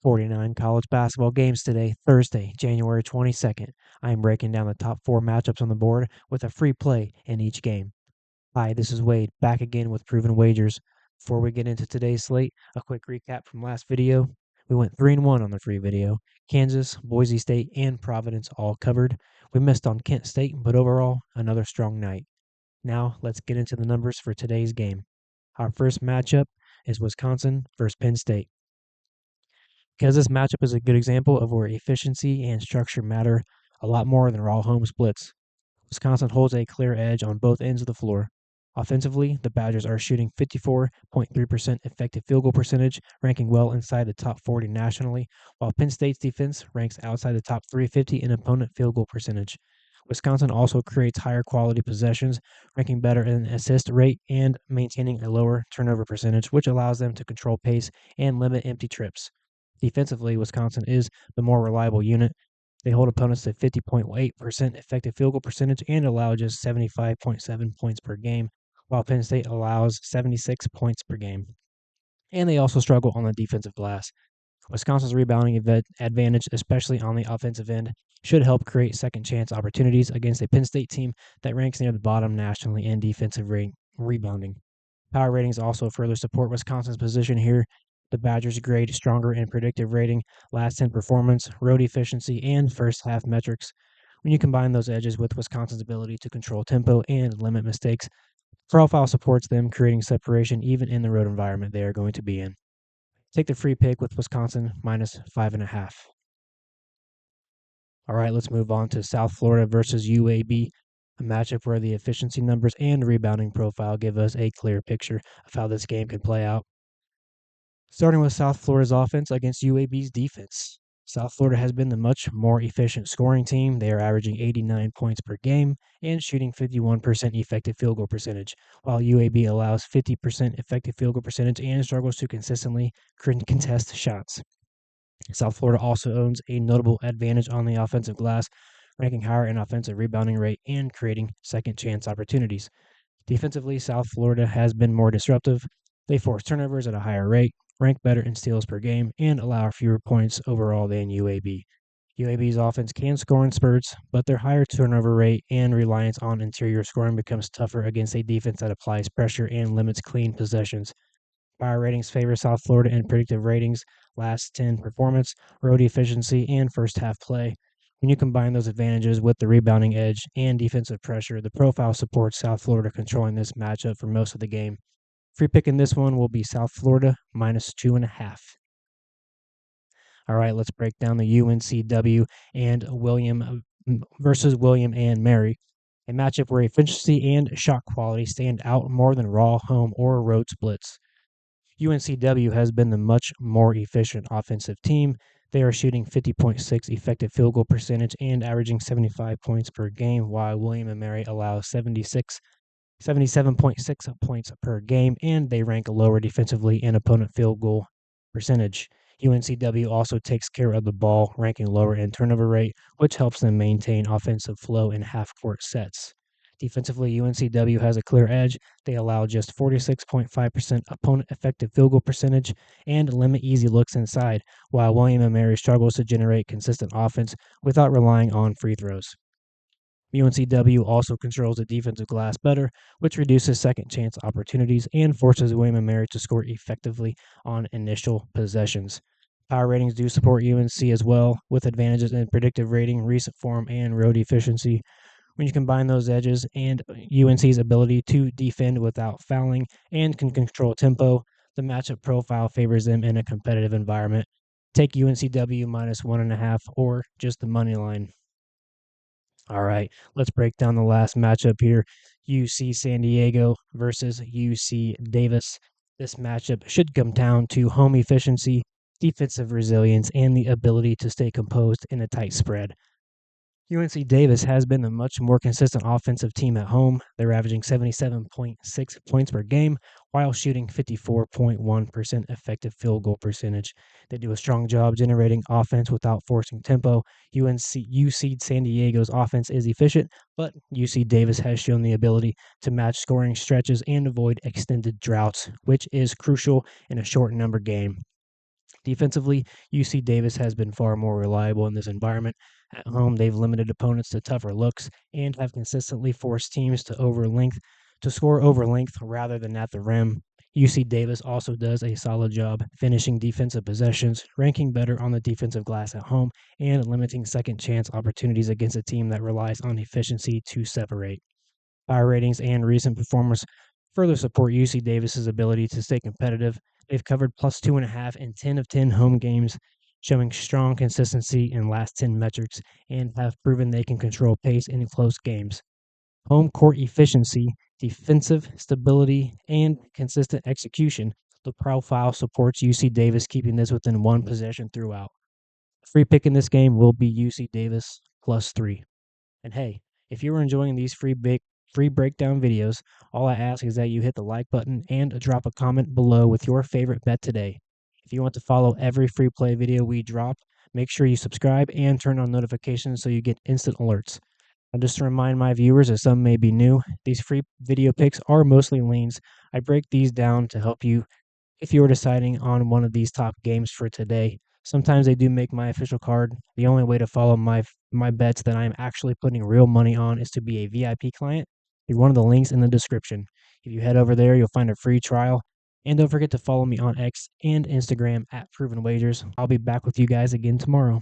49 college basketball games today, Thursday, January 22nd. I am breaking down the top 4 matchups on the board with a free play in each game. Hi, this is Wade, back again with Proven Wagers. Before we get into today's slate, a quick recap from last video. We went 3-1 on the free video. Kansas, Boise State, and Providence all covered. We missed on Kent State, but overall, another strong night. Now, let's get into the numbers for today's game. Our first matchup is Wisconsin versus Penn State. Because this matchup is a good example of where efficiency and structure matter a lot more than raw home splits. Wisconsin holds a clear edge on both ends of the floor. Offensively, the Badgers are shooting 54.3% effective field goal percentage, ranking well inside the top 40 nationally, while Penn State's defense ranks outside the top 350 in opponent field goal percentage. Wisconsin also creates higher quality possessions, ranking better in assist rate and maintaining a lower turnover percentage, which allows them to control pace and limit empty trips. Defensively, Wisconsin is the more reliable unit. They hold opponents to 50.8% effective field goal percentage and allow just 75.7 points per game, while Penn State allows 76 points per game. And they also struggle on the defensive glass. Wisconsin's rebounding advantage, especially on the offensive end, should help create second chance opportunities against a Penn State team that ranks near the bottom nationally in defensive rebounding. Power ratings also further support Wisconsin's position here. The Badgers grade stronger in predictive rating, last 10 performance, road efficiency, and first half metrics. When you combine those edges with Wisconsin's ability to control tempo and limit mistakes, profile supports them creating separation even in the road environment they are going to be in. Take the free pick with Wisconsin minus 5.5. All right, let's move on to South Florida versus UAB, a matchup where the efficiency numbers and rebounding profile give us a clear picture of how this game could play out. Starting with South Florida's offense against UAB's defense. South Florida has been the much more efficient scoring team. They are averaging 89 points per game and shooting 51% effective field goal percentage, while UAB allows 50% effective field goal percentage and struggles to consistently contest shots. South Florida also owns a notable advantage on the offensive glass, ranking higher in offensive rebounding rate and creating second chance opportunities. Defensively, South Florida has been more disruptive. They force turnovers at a higher rate, rank better in steals per game, and allow fewer points overall than UAB. UAB's offense can score in spurts, but their higher turnover rate and reliance on interior scoring becomes tougher against a defense that applies pressure and limits clean possessions. Power ratings favor South Florida in predictive ratings, last 10 performance, road efficiency, and first half play. When you combine those advantages with the rebounding edge and defensive pressure, the profile supports South Florida controlling this matchup for most of the game. Free pick in this one will be South Florida minus 2.5. All right, let's break down the UNCW and William versus William and Mary, a matchup where efficiency and shot quality stand out more than raw home or road splits. UNCW has been the much more efficient offensive team. They are shooting 50.6 effective field goal percentage and averaging 75 points per game, while William & Mary allows 77.6 points per game, and they rank lower defensively in opponent field goal percentage. UNCW also takes care of the ball, ranking lower in turnover rate, which helps them maintain offensive flow in half-court sets. Defensively, UNCW has a clear edge. They allow just 46.5% opponent effective field goal percentage and limit easy looks inside, while William & Mary struggles to generate consistent offense without relying on free throws. UNCW also controls the defensive glass better, which reduces second chance opportunities and forces William & Mary to score effectively on initial possessions. Power ratings do support UNC as well, with advantages in predictive rating, recent form, and road efficiency. When you combine those edges and UNC's ability to defend without fouling and can control tempo, the matchup profile favors them in a competitive environment. Take UNCW minus 1.5 or just the money line. All right, let's break down the last matchup here. UC San Diego versus UC Davis. This matchup should come down to home efficiency, defensive resilience, and the ability to stay composed in a tight spread. UNC Davis has been a much more consistent offensive team at home. They're averaging 77.6 points per game while shooting 54.1% effective field goal percentage. They do a strong job generating offense without forcing tempo. UC San Diego's offense is efficient, but UC Davis has shown the ability to match scoring stretches and avoid extended droughts, which is crucial in a short number game. Defensively, UC Davis has been far more reliable in this environment. At home, they've limited opponents to tougher looks and have consistently forced teams to score over length rather than at the rim. UC Davis also does a solid job finishing defensive possessions, ranking better on the defensive glass at home, and limiting second chance opportunities against a team that relies on efficiency to separate. Power ratings and recent performance further support UC Davis's ability to stay competitive. They've covered plus 2.5 in 10 of 10 home games, showing strong consistency in last 10 metrics, and have proven they can control pace in close games. Home court efficiency, defensive stability, and consistent execution. The profile supports UC Davis, keeping this within one possession throughout. Free pick in this game will be UC Davis +3. And hey, if you're enjoying these free breakdown videos, all I ask is that you hit the like button and drop a comment below with your favorite bet today. If you want to follow every free play video we drop, make sure you subscribe and turn on notifications so you get instant alerts. And just to remind my viewers, as some may be new, these free video picks are mostly leans. I break these down to help you if you are deciding on one of these top games for today. Sometimes they do make my official card. The only way to follow my bets that I'm actually putting real money on is to be a VIP client through one of the links in the description. If you head over there, you'll find a free trial. And don't forget to follow me on X and Instagram at Proven Wagers. I'll be back with you guys again tomorrow.